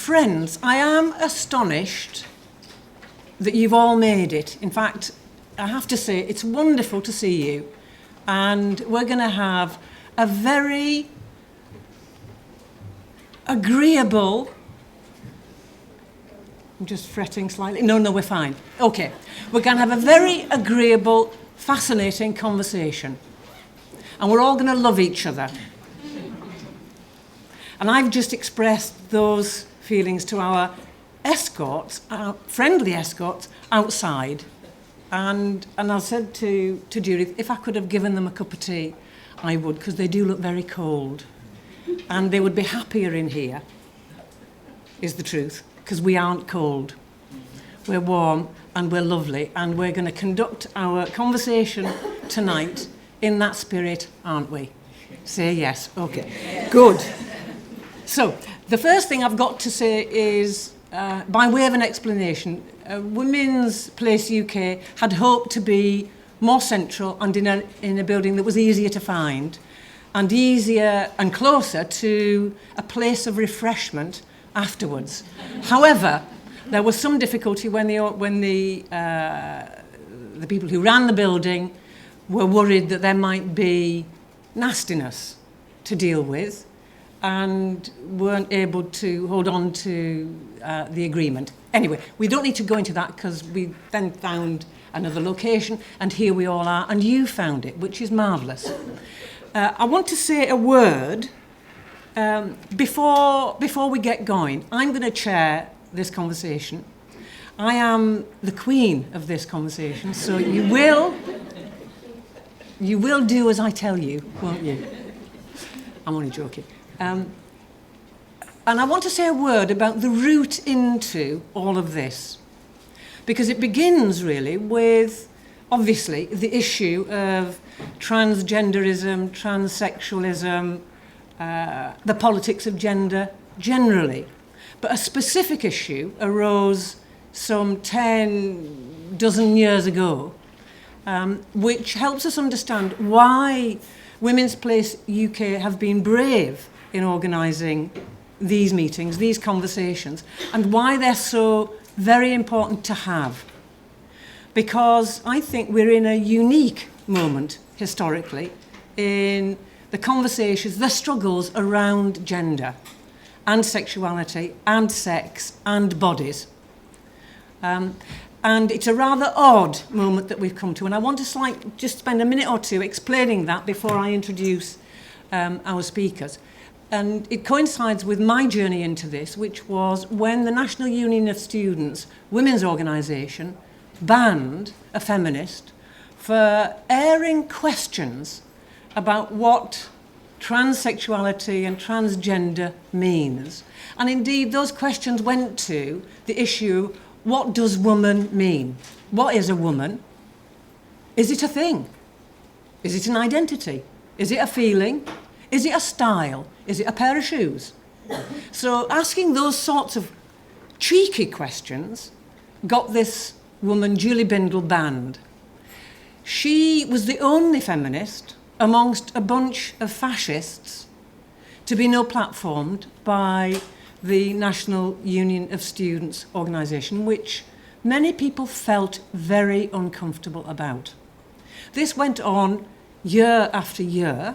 Friends, I am astonished that you've all made it. In fact, I have to say, it's wonderful to see you. And we're going to have a very agreeable... I'm just fretting slightly. No, we're fine. Okay. We're going to have a very agreeable, fascinating conversation. And we're all going to love each other. And I've just expressed those feelings to our escorts, our friendly escorts, outside. And I said to Judith, if I could have given them a cup of tea, I would, because they do look very cold. And they would be happier in here, is the truth, because we aren't cold. We're warm and we're lovely, and we're going to conduct our conversation tonight in that spirit, aren't we? Say yes. Okay. Good. So, the first thing I've got to say is, by way of an explanation, Women's Place UK had hoped to be more central and in a building that was easier to find, and easier and closer to a place of refreshment afterwards. However, there was some difficulty when the people who ran the building were worried that there might be nastiness to deal with, and weren't able to hold on to the agreement. Anyway, we don't need to go into that, because we then found another location, and here we all are, and you found it, which is marvellous. I want to say a word before we get going. I'm going to chair this conversation. I am the queen of this conversation, so you will do as I tell you, won't you? I'm only joking. And I want to say a word about the route into all of this, because it begins really with, obviously, the issue of transgenderism, transsexualism, the politics of gender generally. But a specific issue arose some 10 dozen years ago, which helps us understand why Women's Place UK have been brave in organising these meetings, these conversations, and why they're so very important to have. Because I think we're in a unique moment, historically, in the conversations, the struggles around gender and sexuality and sex and bodies. And it's a rather odd moment that we've come to, and I want to just spend a minute or two explaining that before I introduce our speakers. And it coincides with my journey into this, which was when the National Union of Students women's organisation banned a feminist for airing questions about what transsexuality and transgender means. And indeed, those questions went to the issue, what does woman mean? What is a woman? Is it a thing? Is it an identity? Is it a feeling? Is it a style? Is it a pair of shoes? So asking those sorts of cheeky questions got this woman, Julie Bindel, banned. She was the only feminist amongst a bunch of fascists to be no-platformed by the National Union of Students organisation, which many people felt very uncomfortable about. This went on year after year,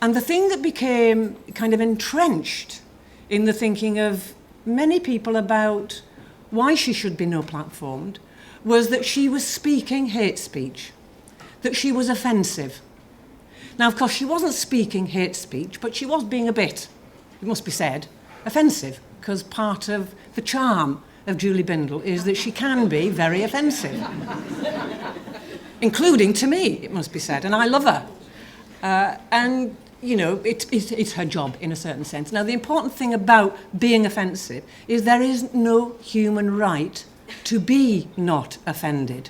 and the thing that became kind of entrenched in the thinking of many people about why she should be no-platformed was that she was speaking hate speech, that she was offensive. Now, of course, she wasn't speaking hate speech, but she was being a bit, it must be said, offensive, because part of the charm of Julie Bindel is that she can be very offensive, including to me, it must be said, and I love her. And, you know, it's her job in a certain sense. Now, the important thing about being offensive is there is no human right to be not offended.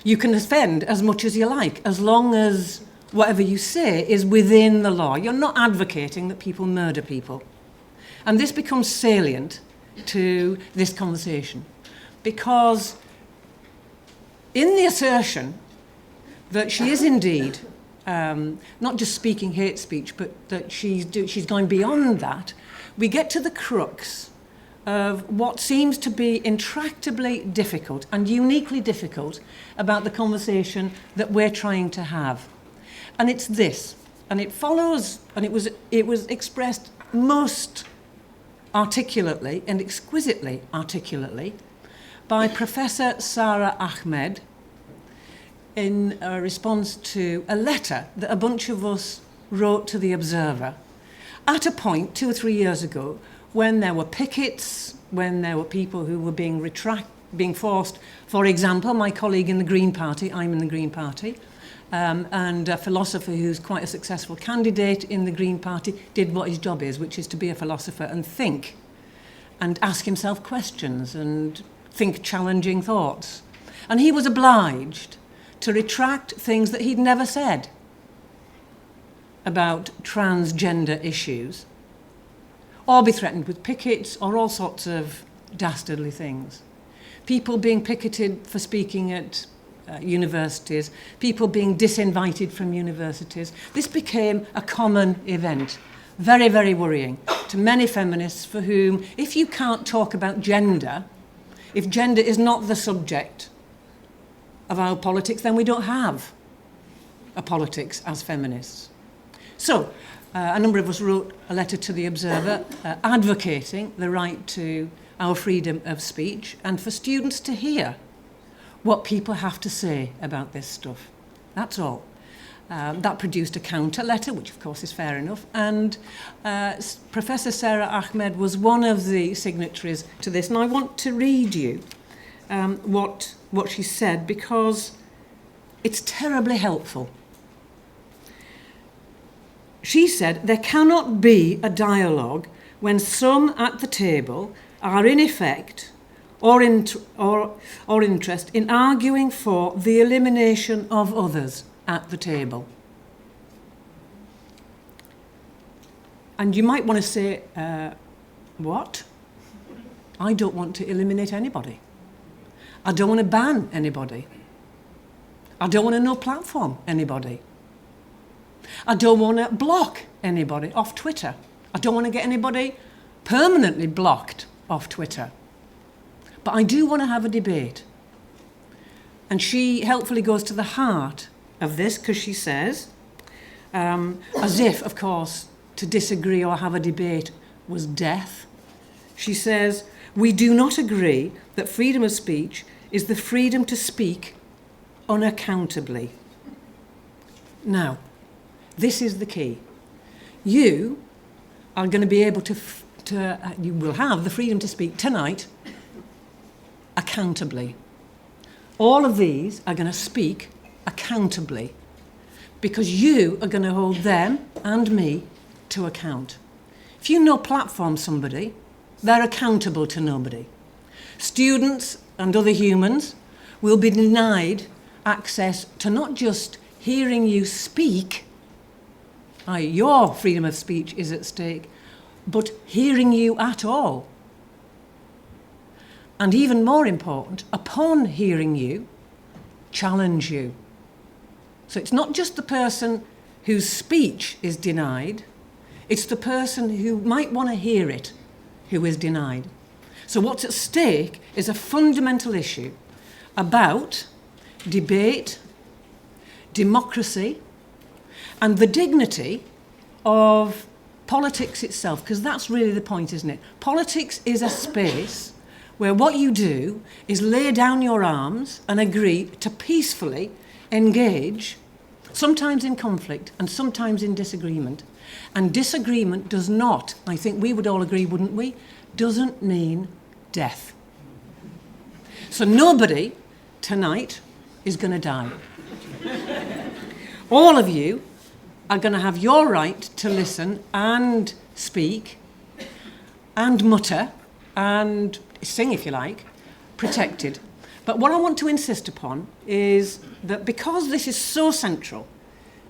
You can offend as much as you like, as long as whatever you say is within the law. You're not advocating that people murder people. And this becomes salient to this conversation, because in the assertion that she is indeed not just speaking hate speech, but that she's going beyond that, we get to the crux of what seems to be intractably difficult and uniquely difficult about the conversation that we're trying to have. And it's this, and it follows, and it was expressed most articulately and exquisitely articulately by Professor Sara Ahmed in a response to a letter that a bunch of us wrote to the Observer at a point 2 or 3 years ago when there were pickets, when there were people who were being forced, for example, my colleague in the Green Party, I'm in the Green Party, and a philosopher who's quite a successful candidate in the Green Party did what his job is, which is to be a philosopher and think and ask himself questions and think challenging thoughts. And he was obliged to retract things that he'd never said about transgender issues, or be threatened with pickets or all sorts of dastardly things. People being picketed for speaking at universities, people being disinvited from universities. This became a common event. Very, very worrying to many feminists for whom, if you can't talk about gender, if gender is not the subject of our politics, then we don't have a politics as feminists. So, a number of us wrote a letter to the Observer advocating the right to our freedom of speech and for students to hear what people have to say about this stuff. That's all. That produced a counter letter, which of course is fair enough, and Professor Sara Ahmed was one of the signatories to this, and I want to read you what she said because it's terribly helpful. She said, "There cannot be a dialogue when some at the table are in effect or interest in arguing for the elimination of others at the table." And you might want to say, what? I don't want to eliminate anybody. I don't want to ban anybody. I don't want to no platform anybody. I don't want to block anybody off Twitter. I don't want to get anybody permanently blocked off Twitter. But I do want to have a debate. And she helpfully goes to the heart of this because she says, as if, of course, to disagree or have a debate was death, she says, "We do not agree that freedom of speech is the freedom to speak unaccountably." Now, this is the key. You are going to be able you will have the freedom to speak tonight accountably. All of these are going to speak accountably because you are going to hold them and me to account. If you no platform somebody, they're accountable to nobody. Students and other humans will be denied access to not just hearing you speak, i.e. your freedom of speech is at stake, but hearing you at all. And even more important, upon hearing you, challenge you. So it's not just the person whose speech is denied, it's the person who might want to hear it who is denied. So what's at stake is a fundamental issue about debate, democracy, and the dignity of politics itself, because that's really the point, isn't it? Politics is a space where what you do is lay down your arms and agree to peacefully engage, sometimes in conflict and sometimes in disagreement. And disagreement does not, I think we would all agree, wouldn't we, doesn't mean death. So nobody tonight is going to die. All of you are going to have your right to listen and speak and mutter and sing, if you like, protected. But what I want to insist upon is that because this is so central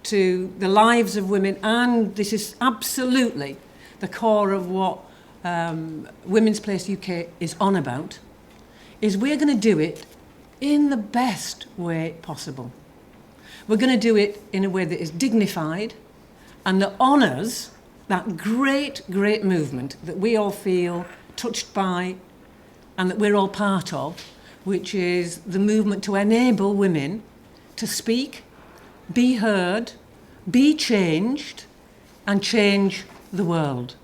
to the lives of women, and this is absolutely the core of what Women's Place UK is on about, is we're going to do it in the best way possible. We're going to do it in a way that is dignified and that honours that great, great movement that we all feel touched by and that we're all part of, which is the movement to enable women to speak, be heard, be changed, and change the world.